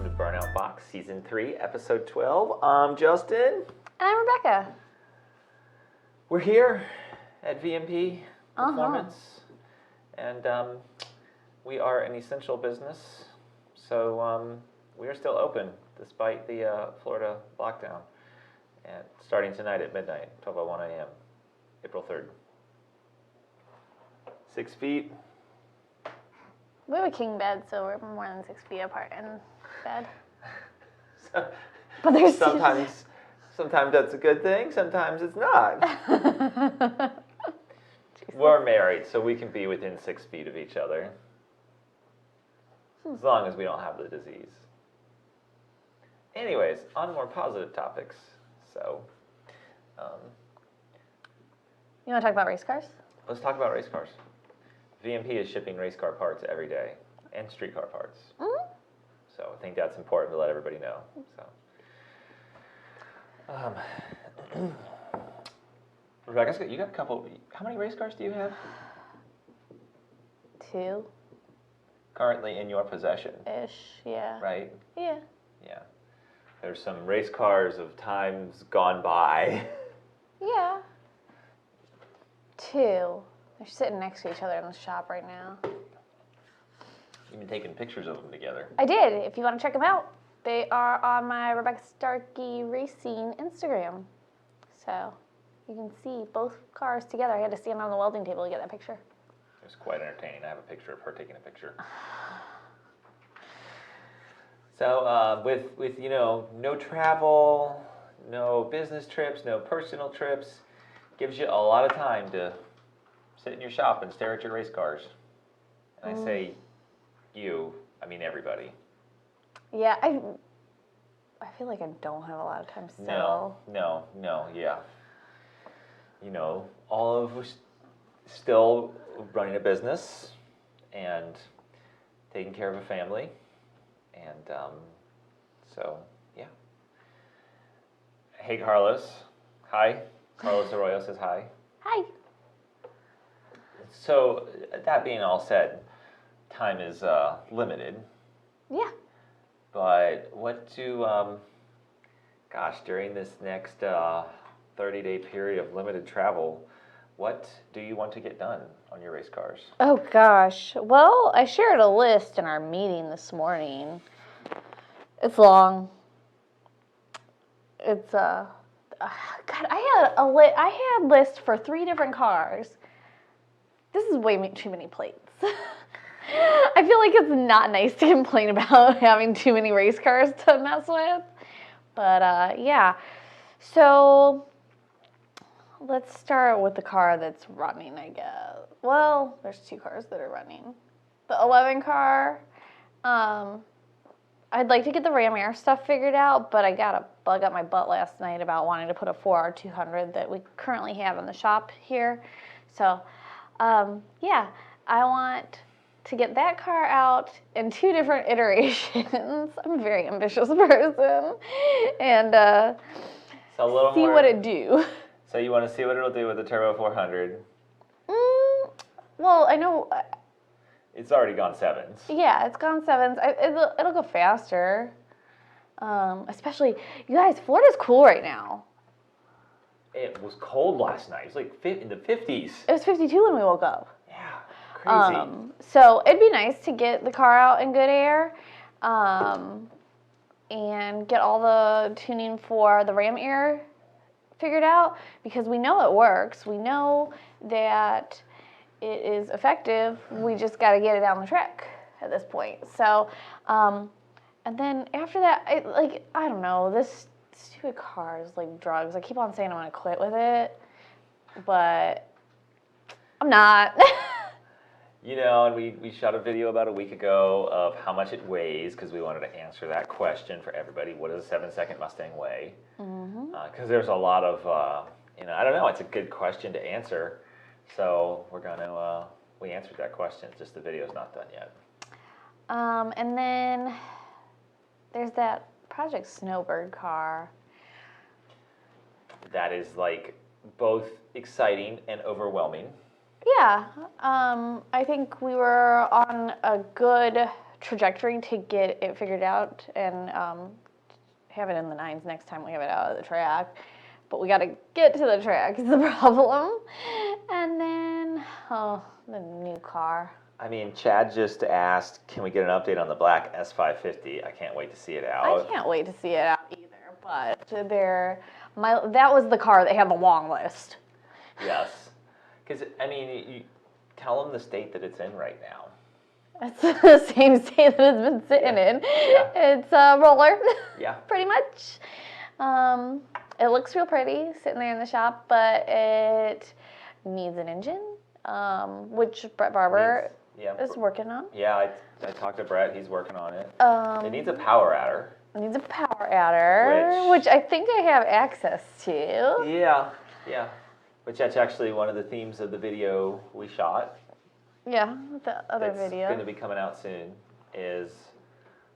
welcome to Burnout Box, Season 3, Episode 12. I'm Justin. And I'm Rebecca. We're here at VMP Performance, and we are an essential business, so we are still open despite the Florida lockdown, and starting tonight at midnight, 12:01 a.m., April 3rd. 6 feet. We have a king bed, so we're more than 6 feet apart in bed. But there's sometimes that's a good thing, sometimes it's not. We're married, so we can be within 6 feet of each other. As long as we don't have the disease. Anyways, on more positive topics. So, you want to talk about race cars? let's talk about race cars. VMP is shipping race car parts every day, and streetcar parts. Mm-hmm. So I think that's important to let everybody know. So, Rebecca, you got a couple. How many race cars do you have 2 currently in your possession? ish, yeah. Right? Yeah. Yeah. There's some race cars of times gone by. Yeah. 2. They're sitting next to each other in the shop right now. You've been taking pictures of them together. I did. If you want to check them out, they are on my Rebecca Starkey Racing Instagram. So you can see both cars together. I had to stand on the welding table to get that picture. It was quite entertaining. I have a picture of her taking a picture. So with no travel, no business trips, no personal trips, gives you a lot of time to sit in your shop and stare at your race cars. And I say you, I mean everybody. Yeah, I feel like I don't have a lot of time still. No, yeah. All of us still running a business and taking care of a family. And so, yeah. Hey, Carlos. Hi. Carlos Arroyo says hi. Hi. So, that being all said, time is limited. Yeah. But what do, during this next 30-day period of limited travel, what do you want to get done on your race cars? Oh, gosh. Well, I shared a list in our meeting this morning. It's long. It's, God, I had a list for 3 different cars. This is way too many plates. I feel like it's not nice to complain about having too many race cars to mess with. But, yeah. So, let's start with the car that's running, I guess. Well, there's 2 cars that are running. The 11 car, I'd like to get the Ram Air stuff figured out, but I got a bug up my butt last night about wanting to put a 4R200 that we currently have in the shop here. So, yeah, I want to get that car out in 2 different iterations. I'm a very ambitious person. And see what it do. So you want to see what it'll do with the Turbo 400? Well, I know. It's already gone 7s. Yeah, it's gone 7s. It'll go faster. Especially, you guys, Florida's cool right now. It was cold last night. It was like in the 50s. It was 52 when we woke up. Yeah, crazy. So it'd be nice to get the car out in good air, and get all the tuning for the Ram Air figured out, because we know it works. We know that it is effective. We just got to get it down the track at this point. So, and then after that, I don't know, this stupid car is like drugs. I keep on saying I'm going to quit with it, but I'm not. And we shot a video about a week ago of how much it weighs, because we wanted to answer that question for everybody. What does a 7-second Mustang weigh? Because there's a lot of, I don't know, it's a good question to answer. So we answered that question, just the video's not done yet. And then there's that Project Snowbird car. That is like both exciting and overwhelming. Yeah, I think we were on a good trajectory to get it figured out and have it in the 9s next time we have it out of the track. But we got to get to the track is the problem. And then, the new car. I mean, Chad just asked, can we get an update on the black S550? I can't wait to see it out. I can't wait to see it out either. But that was the car that had the long list. Yes. Because, I mean, you tell them the state that it's in right now. It's the same state that it's been sitting in. Yeah. It's a roller. Yeah. Pretty much. It looks real pretty sitting there in the shop, but it needs an engine, which Brett Barber is working on. Yeah, I talked to Brett. He's working on it. It needs a power adder. It needs a power adder, which I think I have access to. Yeah. Which that's actually one of the themes of the video we shot. Yeah, the other video. It's going to be coming out soon. Is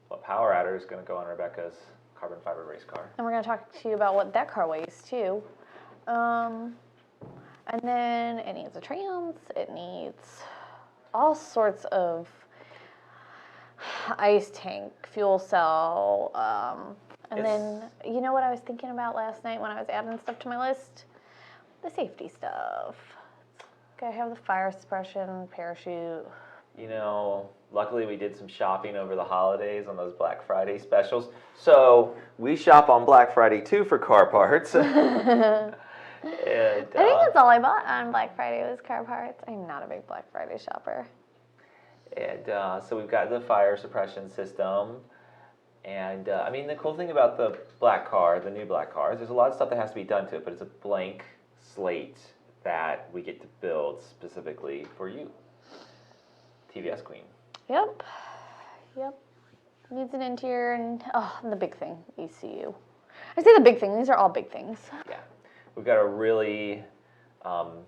what power adder is going to go on Rebecca's carbon fiber race car. And we're going to talk to you about what that car weighs too. And then it needs a trans. It needs all sorts of ice tank, fuel cell. Then, you know what I was thinking about last night when I was adding stuff to my list? The safety stuff. Gotta have the fire suppression, parachute. You know, luckily we did some shopping over the holidays on those Black Friday specials. So we shop on Black Friday too for car parts. And, I think that's all I bought on Black Friday was car parts. I'm not a big Black Friday shopper. And so we've got the fire suppression system. And I mean, the cool thing about the black car, the new black car, is there's a lot of stuff that has to be done to it, but it's a blank slate that we get to build specifically for you, TVS Queen. Yep. Needs an interior and the big thing, ECU. I say the big thing. These are all big things. Yeah, we've got a really. I'm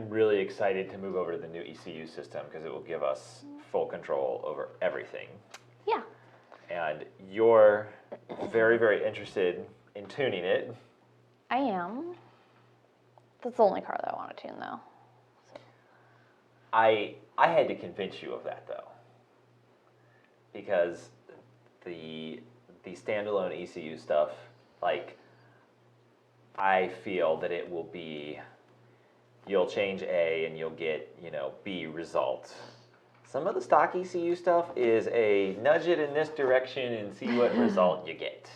really excited to move over to the new ECU system because it will give us full control over everything. Yeah. And you're very, very interested in tuning it. I am. That's the only car that I want to tune, though. So. I had to convince you of that, though, because the standalone ECU stuff, like, I feel that it will be, you'll change A and you'll get, B result. Some of the stock ECU stuff is a nudge it in this direction and see what result you get.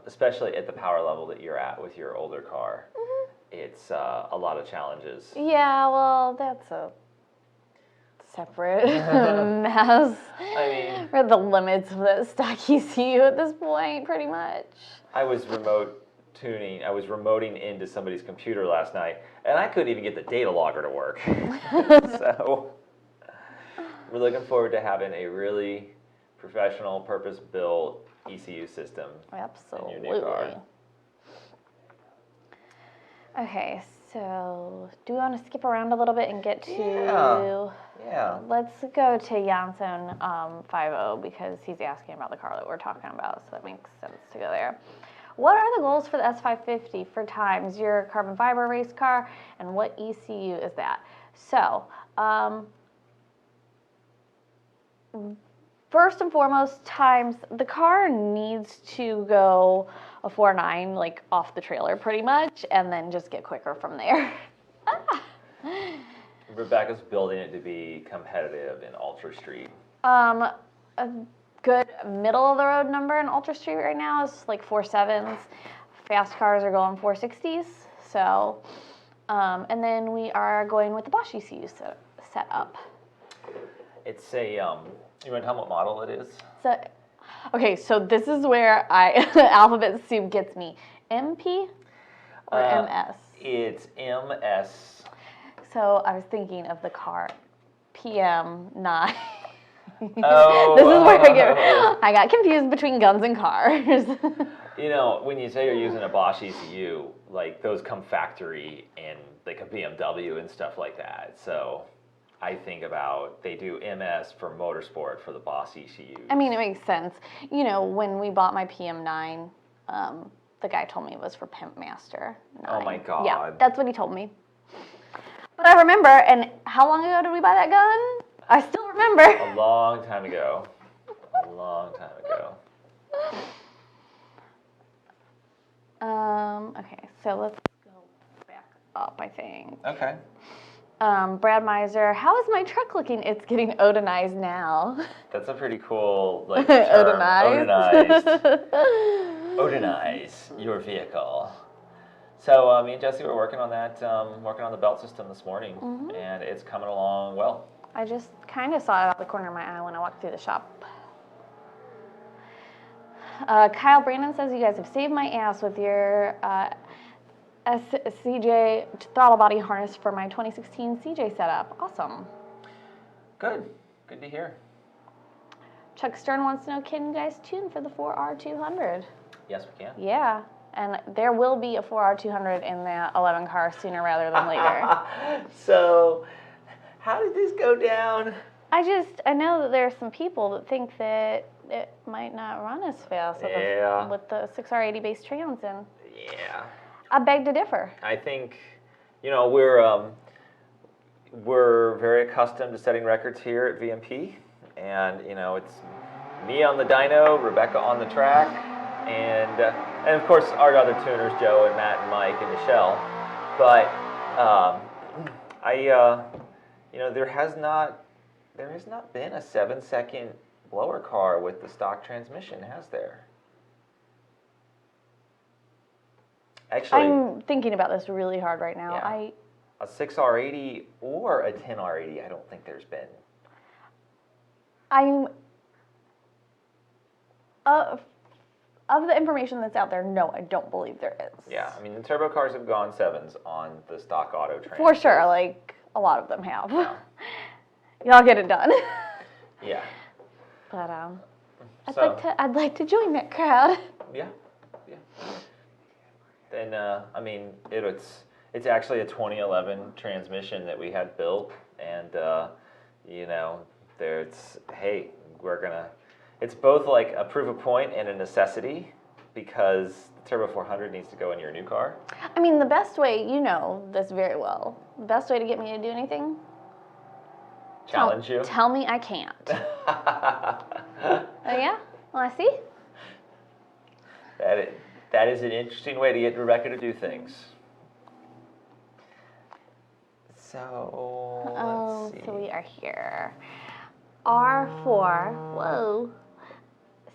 Especially at the power level that you're at with your older car. It's a lot of challenges. Yeah, well, that's a separate mess. I mean, we're at the limits of the stock ECU at this point, pretty much. I was remoting into somebody's computer last night, and I couldn't even get the data logger to work. So we're looking forward to having a really professional, purpose-built ECU system Absolutely. in your new car. Okay, so do we want to skip around a little bit and get to... Yeah. Let's go to Janssen 50 because he's asking about the car that we're talking about, so that makes sense to go there. What are the goals for the S550 for times, your carbon fiber race car, and what ECU is that? So, first and foremost, times, the car needs to go a 4.9, like, off the trailer pretty much, and then just get quicker from there. Rebecca's building it to be competitive in Ultra Street. A good middle-of-the-road number in Ultra Street right now is, like, 4.7s. Fast cars are going 4.60s, so, and then we are going with the Bosch ECU set up. It's a, you want to tell them what model it is? So, okay, so this is where alphabet soup gets me. MP or MS? It's MS. So I was thinking of the car PM9. Oh. This is where I got confused between guns and cars. When you say you're using a Bosch ECU, like those come factory in like a BMW and stuff like that. So I think about, they do MS for motorsport for the Bosch ECU. I mean, it makes sense. When we bought my PM9, the guy told me it was for Pimp Master 9. Oh my God. Yeah, that's what he told me. But I remember, and how long ago did we buy that gun? I still remember. A long time ago. A long time ago. Okay, so let's go back up, I think. Okay. Brad Miser, how is my truck looking? It's getting Odinized now. That's a pretty cool term. Odinized. Odinize your vehicle. So me and Jesse were working on that, working on the belt system this morning, and it's coming along well. I just kind of saw it out the corner of my eye when I walked through the shop. Kyle Brandon says, you guys have saved my ass with your CJ throttle body harness for my 2016 CJ setup. Awesome. Good. Good to hear. Chuck Stern wants to know, can you guys tune for the 4R200? Yes, we can. Yeah, and there will be a 4R200 in that 11 car sooner rather than later. So, how did this go down? I know that there are some people that think that it might not run as fast with the 6R80 base trans in. Yeah. I beg to differ. I think, we're very accustomed to setting records here at VMP, and it's me on the dyno, Rebecca on the track, and of course our other tuners, Joe and Matt and Mike and Michelle. But there has not been a 7-second blower car with the stock transmission, has there? Actually, I'm thinking about this really hard right now. Yeah. A 6R80 or a 10R80, I don't think there's been. Of the information that's out there, no, I don't believe there is. Yeah, I mean, the turbo cars have gone 7s on the stock auto train. For sure, like, a lot of them have. Yeah. Y'all get it done. Yeah. But, I'd like to join that crowd. Yeah. Then, it's actually a 2011 transmission that we had built, and, it's both like a proof of point and a necessity, because the Turbo 400 needs to go in your new car. I mean, the best way, you know this very well, the best way to get me to do anything? Challenge you? Tell me I can't. Oh, yeah? Well, I see. That is an interesting way to get Rebecca to do things. So, let's see. So we are here. R4, whoa,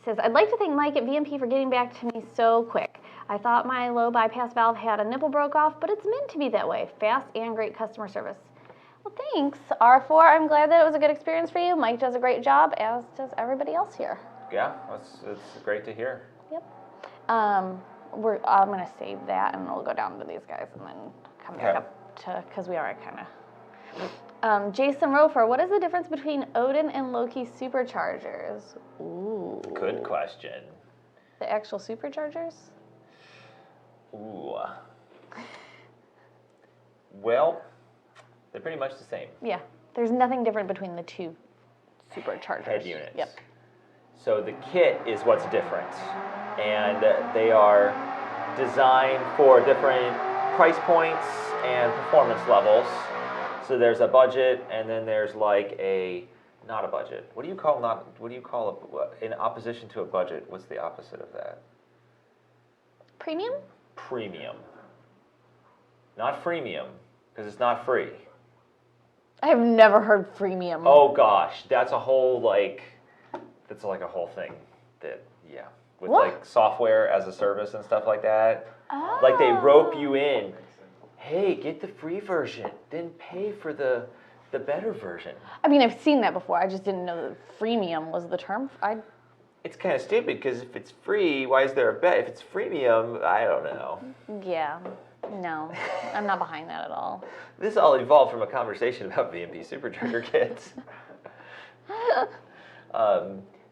says, I'd like to thank Mike at VMP for getting back to me so quick. I thought my low bypass valve had a nipple broke off, but it's meant to be that way. Fast and great customer service. Well, thanks, R4. I'm glad that it was a good experience for you. Mike does a great job, as does everybody else here. Yeah, it's great to hear. Yep. I'm going to save that, and we'll go down to these guys and then come back up to, because we are kind of... Jason Rofer, what is the difference between Odin and Loki superchargers? Ooh. Good question. The actual superchargers? Ooh. Well, they're pretty much the same. Yeah. There's nothing different between the two superchargers. Head units. Yep. So the kit is what's different. And they are designed for different price points and performance levels. So there's a budget, and then there's like not a budget. What do you call in opposition to a budget? What's the opposite of that? Premium? Premium. Not freemium, because it's not free. I have never heard freemium. Oh gosh, that's a whole a whole thing with what? Like software as a service and stuff like that. Oh. Like they rope you in. Hey, get the free version, then pay for the better version. I mean, I've seen that before. I just didn't know that freemium was the term. It's kind of stupid, because if it's free, why is there a bet? If it's freemium, I don't know. Yeah, no, I'm not behind that at all. This all evolved from a conversation about VMP supercharger kits.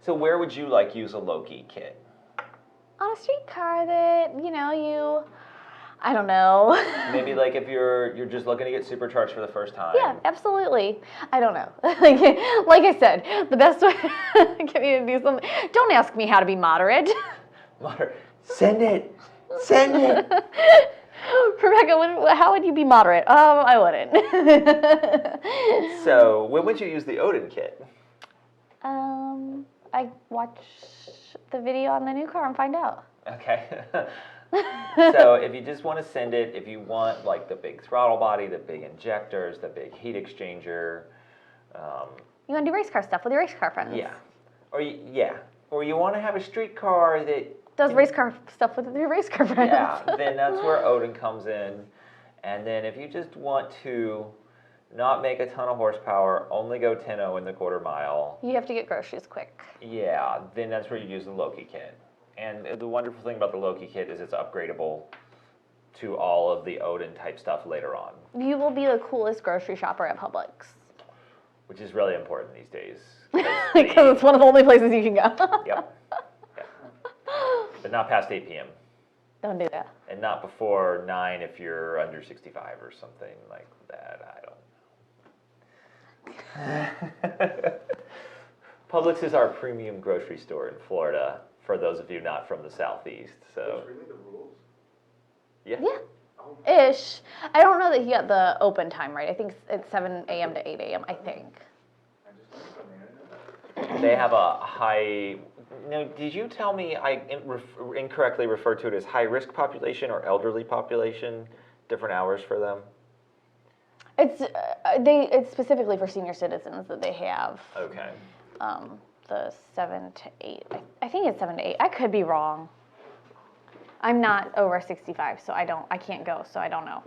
So where would you use a Loki kit? On a street car that, I don't know. Maybe if you're just looking to get supercharged for the first time. Yeah, absolutely. I don't know. Like I said, the best way to get me to do something. Don't ask me how to be moderate. Send it. Rebecca, how would you be moderate? I wouldn't. So, when would you use the Odin kit? I watch the video on the new car and find out. Okay. So, if you just want to send it, if you want like the big throttle body, the big injectors, the big heat exchanger. You want to do race car stuff with your race car friends? Yeah. Or you want to have a street car that does race car stuff with your race car friends. Yeah, then that's where Odin comes in. And then if you just want to not make a ton of horsepower, only go 10-0 in the quarter mile. You have to get groceries quick. Yeah, then that's where you use the Loki kit. And the wonderful thing about the Loki kit is it's upgradable to all of the Odin type stuff later on. You will be the coolest grocery shopper at Publix. Which is really important these days. Because it's one of the only places you can go. Yep. But not past 8 p.m. Don't do that. And not before 9 if you're under 65 or something like that. I don't know. Publix is our premium grocery store in Florida, for those of you not from the Southeast. So. That's really the rules? Yeah. Yeah. Ish. I don't know that he got the open time right. I think it's 7 a.m. to 8 a.m., I think. They have a high... No, did you tell me I incorrectly referred to it as high-risk population or elderly population? Different hours for them? It's specifically for senior citizens that they have. Okay. The 7 to 8. I think it's 7 to 8. I could be wrong. I'm not over 65, so I can't go, so I don't know.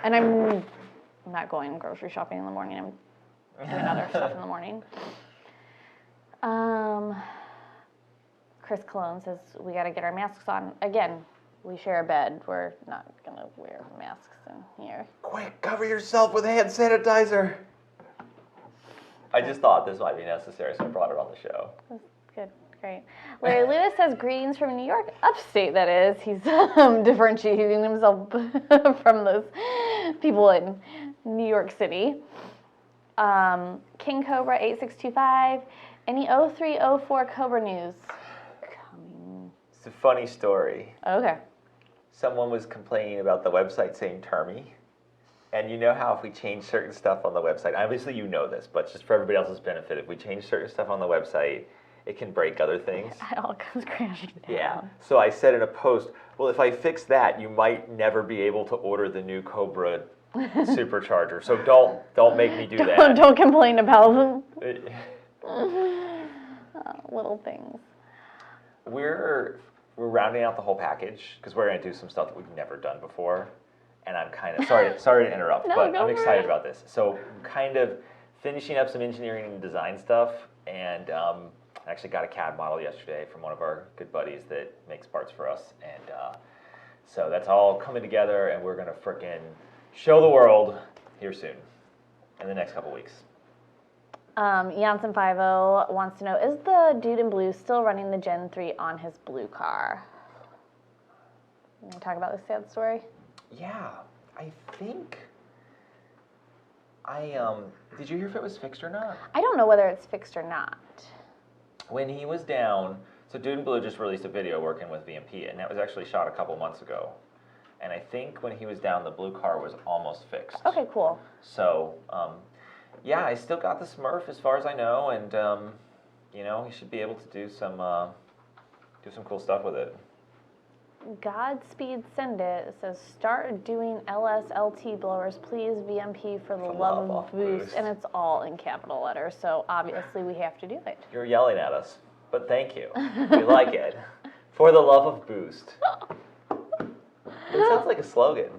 And I'm not going grocery shopping in the morning. I'm doing other stuff in the morning. Chris Cologne says we got to get our masks on. Again, we share a bed. We're not going to wear masks in here. Quick, cover yourself with hand sanitizer. I just thought this might be necessary, so I brought it on the show. Good, great. Larry Lewis says greetings from New York, upstate that is. He's differentiating himself from those people in New York City. King Cobra 8625. Any 0304 Cobra news? It's a funny story. Okay. Someone was complaining about the website saying termy. And you know how if we change certain stuff on the website, obviously you know this, but just for everybody else's benefit, if we change certain stuff on the website, it can break other things. It all comes crashing down. Yeah. So I said in a post, well, if I fix that, you might never be able to order the new Cobra supercharger. So don't make me do that. Don't complain about them. Little things. We're rounding out the whole package because we're going to do some stuff that we've never done before. And I'm kind of, sorry to interrupt, No, but go I'm for excited it. about this. So kind of finishing up some engineering and design stuff. And I actually got a CAD model yesterday from one of our good buddies that makes parts for us. And so that's all coming together, and we're going to frickin' show the world here soon in the next couple weeks. Jansen50 wants to know, is the dude in blue still running the Gen 3 on his blue car? You want to talk about this sad story? Yeah, I think did you hear if it was fixed or not? I don't know whether it's fixed or not. When he was down, so Dude in Blue just released a video working with VMP, and that was actually shot a couple months ago. And I think when he was down, the blue car was almost fixed. Okay, cool. So, yeah, I still got the Smurf as far as I know, and you know, he should be able to do some cool stuff with it. Godspeed Send It says, start doing LSLT blowers, please, VMP, for the love of boost. And it's all in capital letters, so obviously we have to do it. You're yelling at us, but thank you. We like it. For the love of boost. It sounds like a slogan.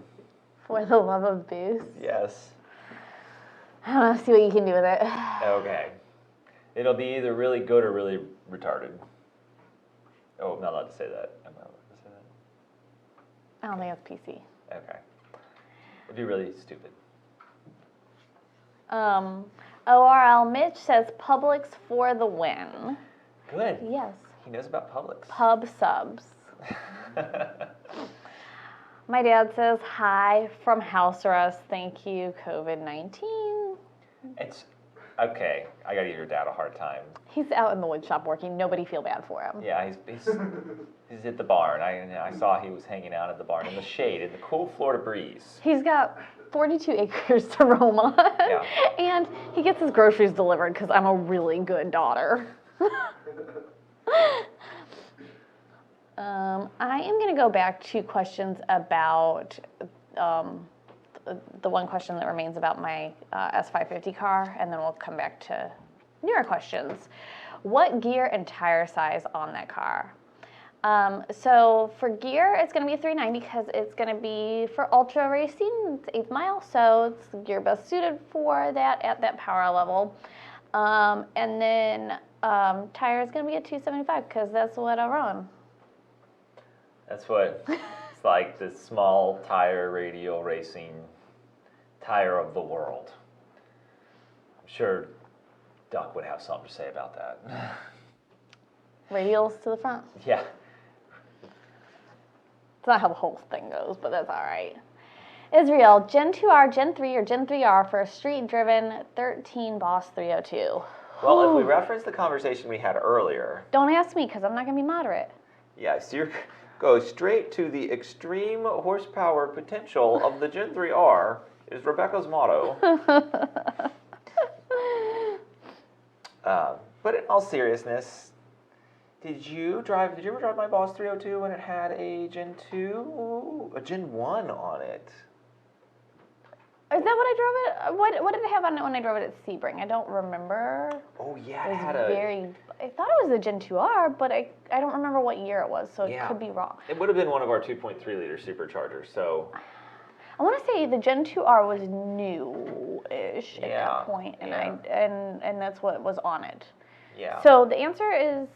For the love of boost. Yes. I don't know, see what you can do with it. Okay. It'll be either really good or really retarded. Oh, I'm not allowed to say that. I'm not allowed to say that. I don't think it's PC. Okay. It'd be really stupid. ORL Mitch says Publix for the win. Good. Yes. He knows about Publix. Pub subs. My dad says hi from house arrest. Thank you, COVID-19. It's Okay, I gotta give your dad a hard time. He's out in the wood shop working. Nobody feel bad for him. Yeah, he's at the barn. I saw he was hanging out at the barn in the shade, in the cool Florida breeze. He's got 42 acres to roam on. Yeah. And he gets his groceries delivered because I'm a really good daughter. I am going to go back to questions about the one question that remains about my S550 car, and then we'll come back to newer questions. What gear and tire size on that car? So for gear, it's going to be a 390 because it's going to be for ultra racing. It's 8th mile, so it's the gear best suited for that at that power level. And then tire is going to be a 275 because that's what I run. That's what it's like, the small tire radial racing tire of the world. I'm sure Duck would have something to say about that. Radials to the front. Yeah. It's not how the whole thing goes, but that's all right. Israel, Gen 2R, Gen 3, or Gen 3R for a street-driven 13 Boss 302? Well, if we reference the conversation we had earlier. Don't ask me, because I'm not going to be moderate. Yeah, so you go straight to the extreme horsepower potential of the Gen 3R is Rebecca's motto. But in all seriousness, did you ever drive my Boss 302 when it had a Gen 2, a Gen 1 on it? Is that what I drove it? What did it have on it when I drove it at Sebring? I don't remember. Oh yeah, It was I thought it was a Gen 2R, but I don't remember what year it was, so it could be wrong. It would have been one of our 2.3 liter superchargers, so. I want to say the Gen 2R was new-ish at that point, and and that's what was on it. Yeah. So the answer is.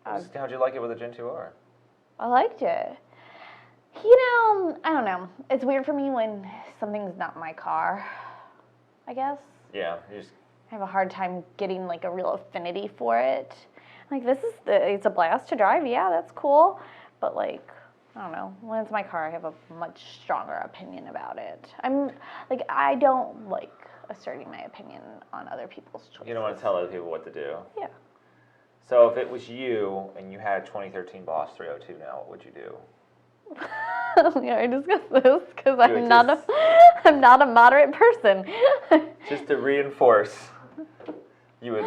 How'd you like it with a Gen 2R? I liked it. You know, I don't know. It's weird for me when something's not my car, I guess. Yeah, I have a hard time getting like a real affinity for it. Like it's a blast to drive, yeah, that's cool. But like, I don't know, when it's my car, I have a much stronger opinion about it. I don't like asserting my opinion on other people's choices. You don't want to tell other people what to do. Yeah. So if it was you and you had a 2013 Boss 302 now, what would you do? Yeah, I discussed this because I'm not a moderate person. Just to reinforce, you would.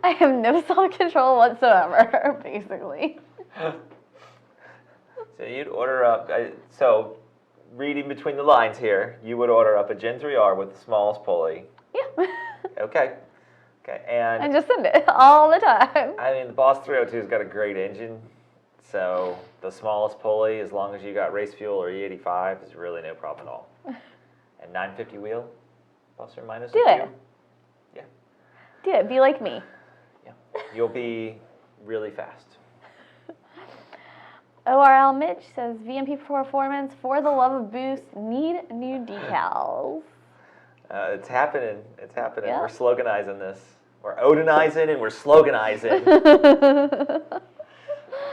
I have no self-control whatsoever, basically. So you'd order up. So reading between the lines here, you would order up a Gen 3R with the smallest pulley. Yeah. Okay. And I just send it all the time. I mean, the Boss 302's got a great engine. So the smallest pulley, as long as you got race fuel or E85, is really no problem at all. And 950 wheel, plus or minus. Do it. Yeah. Do it. Be like me. Yeah. You'll be really fast. ORL Mitch says, VMP performance, for the love of boost, need new decals. It's happening. It's happening. Yeah. We're sloganizing this. We're Odinizing and we're sloganizing.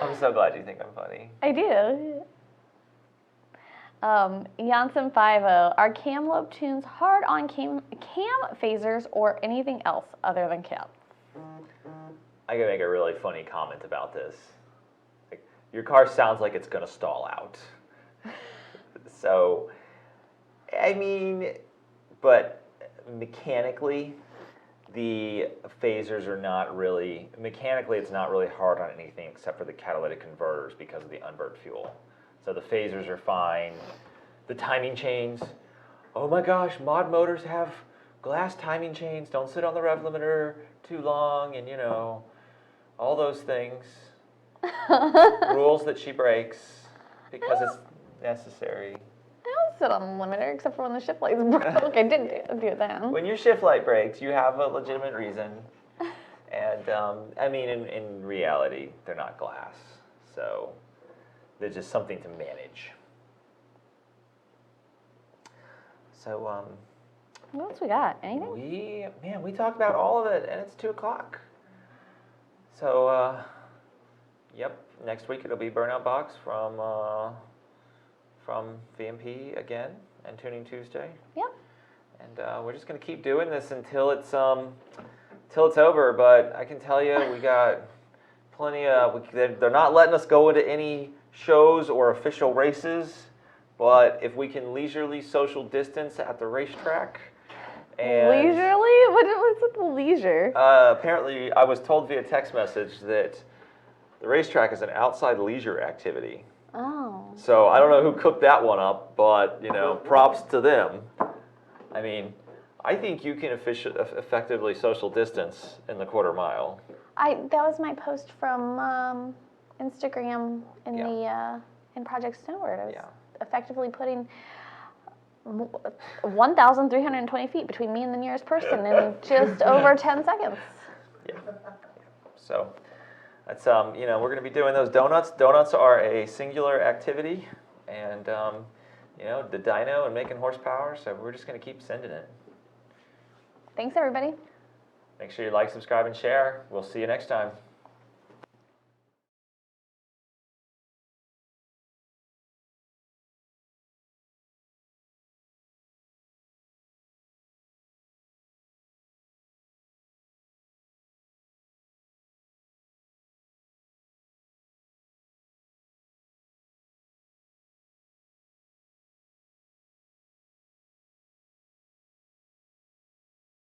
I'm so glad you think I'm funny. I do. Jansen50, are cam lobe tunes hard on cam phasers or anything else other than cam? I gotta make a really funny comment about this. Like, your car sounds like it's gonna stall out. So, I mean, but mechanically, the phasers are not really, mechanically it's not really hard on anything except for the catalytic converters because of the unburnt fuel. So the phasers are fine. The timing chains, oh my gosh, mod motors have glass timing chains, don't sit on the rev limiter too long, and you know, all those things. Rules that she breaks because it's necessary. I don't sit on the limiter except for when the shift lights broke. I didn't do it then. When your shift light breaks, you have a legitimate reason. And, I mean, in reality, they're not glass. So, they're just something to manage. So, what else we got? Anything? we talked about all of it, and it's 2 o'clock. So, yep, next week it'll be Burnout Box from VMP again, and Tuning Tuesday. Yep. And And we're just going to keep doing this until it's over. But I can tell you, we got plenty of. They're not letting us go into any shows or official races. But if we can leisurely social distance at the racetrack. And leisurely? What's with the leisure? Apparently, I was told via text message that the racetrack is an outside leisure activity. Oh. So I don't know who cooked that one up, but props to them. I mean, I think you can effectively social distance in the quarter mile. That was my post from Instagram in Project Snowbird. I was effectively putting 1,320 feet between me and the nearest person in just over 10 seconds. Yeah. So that's we're going to be doing those donuts. Donuts are a singular activity, and the dyno and making horsepower. So we're just going to keep sending it. Thanks, everybody. Make sure you like, subscribe, and share. We'll see you next time.